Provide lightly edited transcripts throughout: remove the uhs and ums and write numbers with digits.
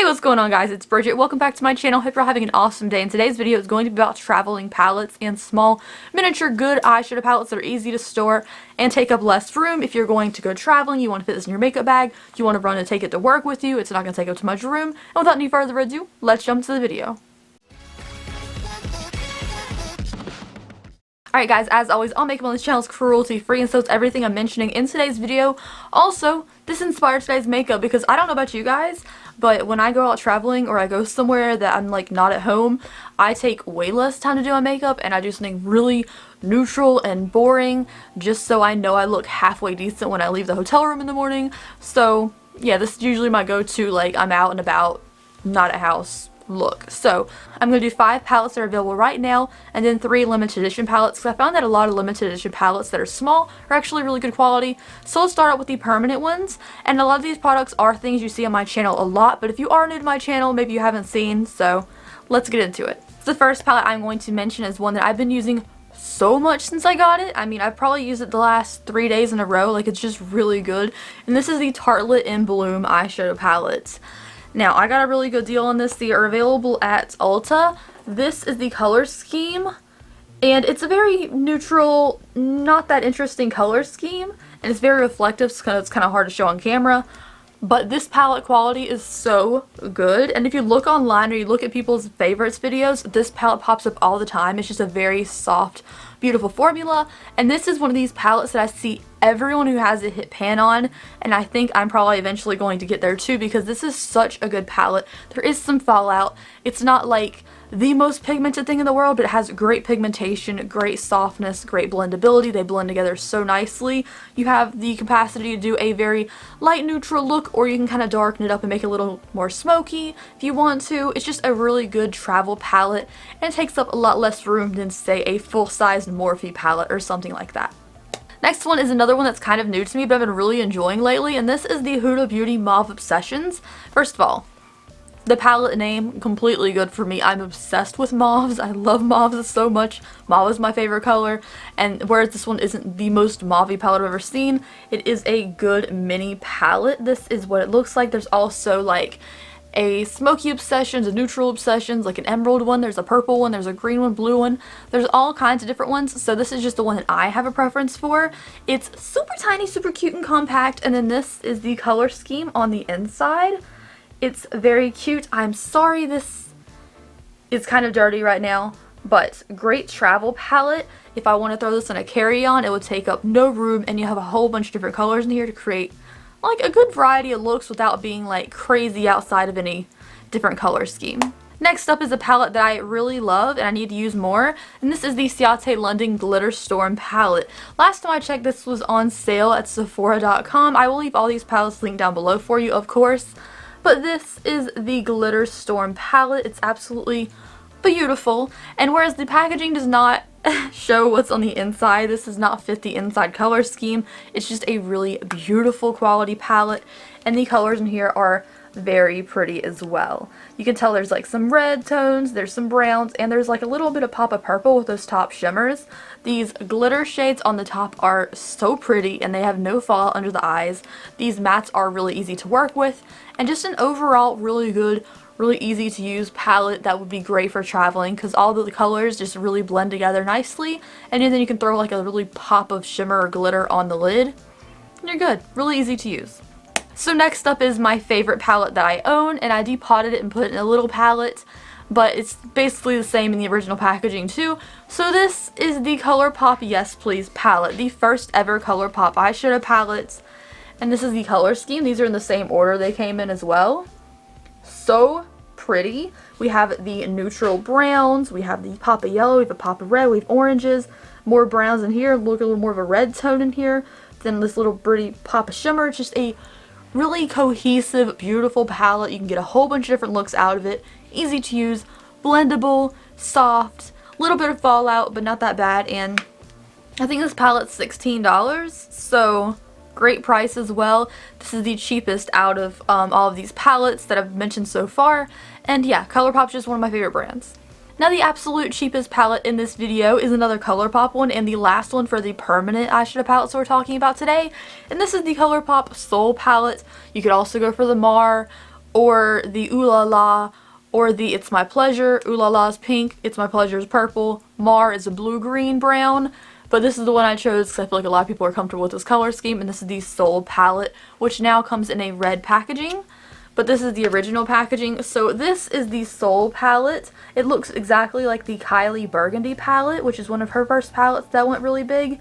What's going on, guys? It's Bridget. Welcome back to my channel. Hope you're having an awesome day. And today's video is going to be about traveling palettes and small miniature good eyeshadow palettes that are easy to store and take up less room. If you're going to go traveling, you want to fit this in your makeup bag, you want to run and take it to work with you, it's not going to take up too much room. And without any further ado, let's jump to the video. Alright guys, as always, all makeup on this channel is cruelty free, and so it's everything I'm mentioning in today's video. Also, this inspired today's makeup because I don't know about you guys, but when I go out traveling or I go somewhere that I'm like not at home, I take way less time to do my makeup and I do something really neutral and boring just so I know I look halfway decent when I leave the hotel room in the morning. So yeah, this is usually my go-to, like I'm out and about, not at house look. So I'm going to do 5 palettes that are available right now and then 3 limited edition palettes, because I found that a lot of limited edition palettes that are small are actually really good quality. So let's start out with the permanent ones, and a lot of these products are things you see on my channel a lot, but if you are new to my channel, maybe you haven't seen, so let's get into it. The first palette I'm going to mention is one that I've been using so much since I got it. I mean, I've probably used it the last 3 days in a row. Like, it's just really good, and this is the Tartlet In Bloom eyeshadow palette. Now, I got a really good deal on this. They are available at Ulta. This is the color scheme, and it's a very neutral, not that interesting color scheme, and it's very reflective, so it's kind of hard to show on camera. But this palette quality is so good, and if you look online or you look at people's favorites videos, this palette pops up all the time. It's just a very soft, beautiful formula, and this is one of these palettes that I see everyone who has it hit pan on, and I think I'm probably eventually going to get there too, because this is such a good palette. There is some fallout. It's not like the most pigmented thing in the world, but it has great pigmentation, great softness, great blendability. They blend together so nicely. You have the capacity to do a very light neutral look, or you can kind of darken it up and make it a little more smoky if you want to. It's just a really good travel palette, and it takes up a lot less room than, say, a full-size Morphe palette or something like that. Next one is another one that's kind of new to me, but I've been really enjoying lately, and this is the Huda Beauty Mauve Obsessions. First of all, the palette name, completely good for me. I'm obsessed with mauves. I love mauves so much. Mauve is my favorite color, and whereas this one isn't the most mauve palette I've ever seen, it is a good mini palette. This is what it looks like. There's also like a smoky obsessions, a neutral obsessions, like an emerald one, there's a purple one, there's a green one, blue one, there's all kinds of different ones, so this is just the one that I have a preference for. It's super tiny, super cute and compact, and then this is the color scheme on the inside. It's very cute. I'm sorry this is kind of dirty right now, but great travel palette. If I want to throw this in a carry-on, it would take up no room, and you have a whole bunch of different colors in here to create like a good variety of looks without being like crazy outside of any different color scheme. Next up is a palette that I really love and I need to use more, and this is the Suic'de London Glitter Storm palette. Last time I checked, this was on sale at Sephora.com. I will leave all these palettes linked down below for you, of course. But this is the Glitter Storm palette. It's absolutely beautiful, and whereas the packaging does not show what's on the inside, this does not fit the inside color scheme. It's just a really beautiful quality palette, and the colors in here are very pretty as well. You can tell there's like some red tones, there's some browns, and there's like a little bit of pop of purple with those top shimmers. These glitter shades on the top are so pretty, and they have no fallout under the eyes. These mattes are really easy to work with, and just an overall really good, really easy to use palette that would be great for traveling, because all the colors just really blend together nicely, and then you can throw like a really pop of shimmer or glitter on the lid, and you're good. Really easy to use. So next up is my favorite palette that I own, and I depotted it and put it in a little palette, but it's basically the same in the original packaging too. So this is the ColourPop Yesplease palette, the first ever ColourPop eyeshadow palette, and this is the color scheme. These are in the same order they came in as well. So pretty. We have the neutral browns, we have the pop of yellow, we have a pop of red, we have oranges, more browns in here, look a little more of a red tone in here, then this little pretty pop of shimmer. It's just a really cohesive, beautiful palette. You can get a whole bunch of different looks out of it. Easy to use, blendable, soft, little bit of fallout, but not that bad, and I think this palette's $16, so great price as well. This is the cheapest out of all of these palettes that I've mentioned so far, and yeah, ColourPop's just one of my favorite brands. Now the absolute cheapest palette in this video is another ColourPop one, and the last one for the permanent eyeshadow palettes we're talking about today, and this is the ColourPop Soul palette. You could also go for the Mar or the Ooh La La, or the It's My Pleasure. Ooh La La is pink, It's My Pleasure is purple, Mar is a blue-green brown. But this is the one I chose because I feel like a lot of people are comfortable with this color scheme, and this is the Soul palette, which now comes in a red packaging. But this is the original packaging. So this is the Soul palette. It looks exactly like the Kylie Burgundy palette, which is one of her first palettes that went really big.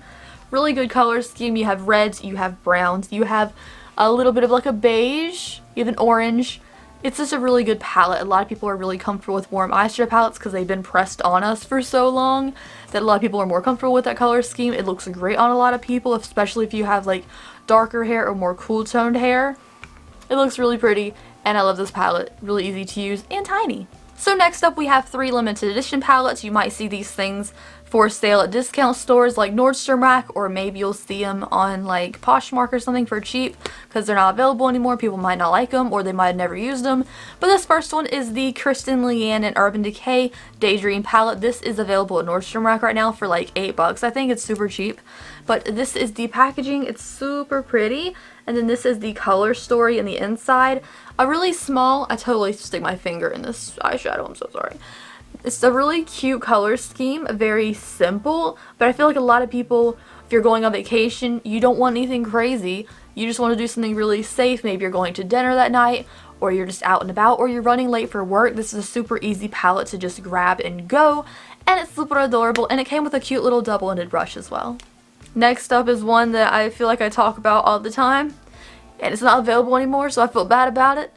Really good color scheme. You have reds, you have browns, you have a little bit of like a beige, you have an orange. It's just a really good palette. A lot of people are really comfortable with warm eyeshadow palettes because they've been pressed on us for so long that a lot of people are more comfortable with that color scheme. It looks great on a lot of people, especially if you have like darker hair or more cool toned hair. It looks really pretty, and I love this palette. Really easy to use and tiny. So next up we have 3 limited edition palettes. You might see these things for sale at discount stores like Nordstrom Rack, or maybe you'll see them on like Poshmark or something for cheap because they're not available anymore. People might not like them, or they might have never used them. But this first one is the Kirsten, Leanne, and Urban Decay Daydream palette. This is available at Nordstrom Rack right now for like $8. I think it's super cheap. But this is the packaging. It's super pretty. And then this is the color story in the inside. A really small, I totally stick my finger in this eyeshadow, I'm so sorry. It's a really cute color scheme, very simple, but I feel like a lot of people, if you're going on vacation, you don't want anything crazy. You just want to do something really safe. Maybe you're going to dinner that night, or you're just out and about, or you're running late for work. This is a super easy palette to just grab and go, and it's super adorable, and it came with a cute little double-ended brush as well. Next up is one that I feel like I talk about all the time, and it's not available anymore, so I feel bad about it.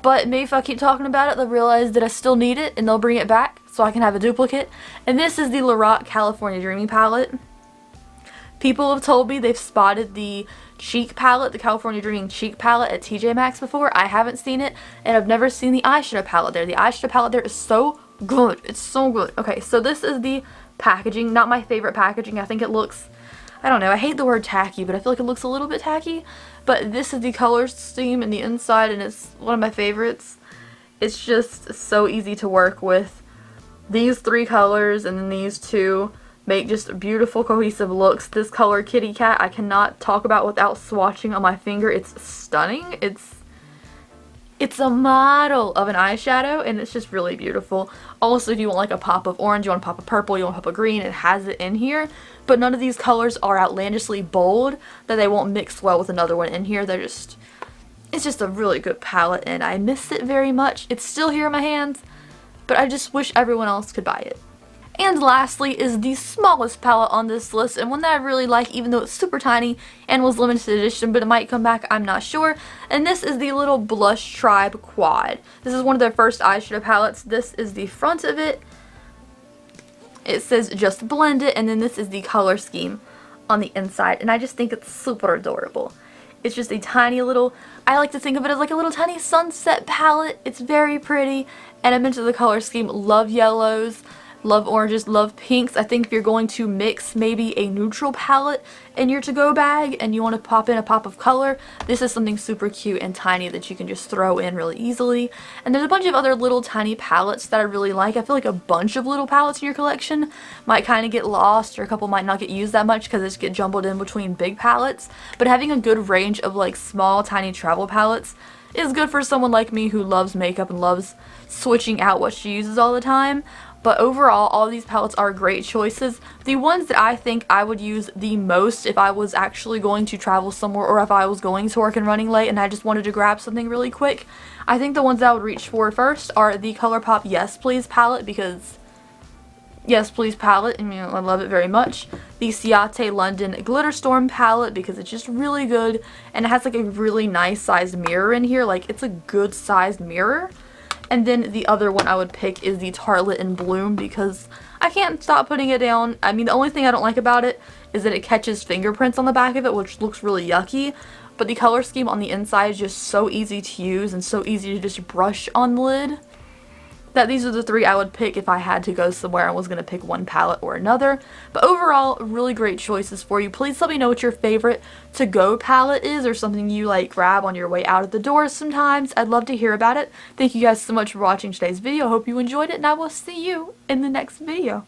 But maybe if I keep talking about it, they'll realize that I still need it, and they'll bring it back so I can have a duplicate. And this is the Lorac California Dreaming palette. People have told me they've spotted the cheek palette, the California Dreaming cheek palette at TJ Maxx before. I haven't seen it, and I've never seen the eyeshadow palette there. The eyeshadow palette there is so good. It's so good. Okay, so this is the packaging. Not my favorite packaging. I think it looks, I don't know, I hate the word tacky, but I feel like it looks a little bit tacky. But this is the color scheme in the inside, and it's one of my favorites. It's just so easy to work with. These 3 colors and then these 2 make just beautiful cohesive looks. This color Kitty Cat I cannot talk about without swatching on my finger. It's stunning. It's a model of an eyeshadow, and it's just really beautiful. Also, if you want like a pop of orange, you want a pop of purple, you want a pop of green, it has it in here. But none of these colors are outlandishly bold that they won't mix well with another one in here. It's just a really good palette, and I miss it very much. It's still here in my hands, but I just wish everyone else could buy it. And lastly is the smallest palette on this list, and one that I really like even though it's super tiny and was limited edition, but it might come back, I'm not sure. And this is the little Blush Tribe Quad. This is one of their first eyeshadow palettes. This is the front of it. It says just blend it, and then this is the color scheme on the inside, and I just think it's super adorable. It's just a tiny little, I like to think of it as like a little tiny sunset palette. It's very pretty, and I'm into the color scheme. Love yellows, love oranges, love pinks. I think if you're going to mix maybe a neutral palette in your to-go bag and you want to pop in a pop of color, this is something super cute and tiny that you can just throw in really easily. And there's a bunch of other little tiny palettes that I really like. I feel like a bunch of little palettes in your collection might kind of get lost, or a couple might not get used that much because they just get jumbled in between big palettes. But having a good range of like small tiny travel palettes is good for someone like me who loves makeup and loves switching out what she uses all the time. But overall, all these palettes are great choices. The ones that I think I would use the most if I was actually going to travel somewhere, or if I was going to work and running late and I just wanted to grab something really quick, I think the ones that I would reach for first are the ColourPop Yesplease palette, because Yesplease palette, I mean, I love it very much. The Suic'de London Glitter Storm palette, because it's just really good, and it has like a really nice sized mirror in here. Like, it's a good sized mirror. And then the other one I would pick is the Tartlet in Bloom, because I can't stop putting it down. I mean, the only thing I don't like about it is that it catches fingerprints on the back of it, which looks really yucky. But the color scheme on the inside is just so easy to use and so easy to just brush on the lid, that these are the 3 I would pick if I had to go somewhere and was going to pick one palette or another. But overall, really great choices for you. Please let me know what your favorite to-go palette is, or something you like grab on your way out of the door sometimes. I'd love to hear about it. Thank you guys so much for watching today's video. I hope you enjoyed it, and I will see you in the next video.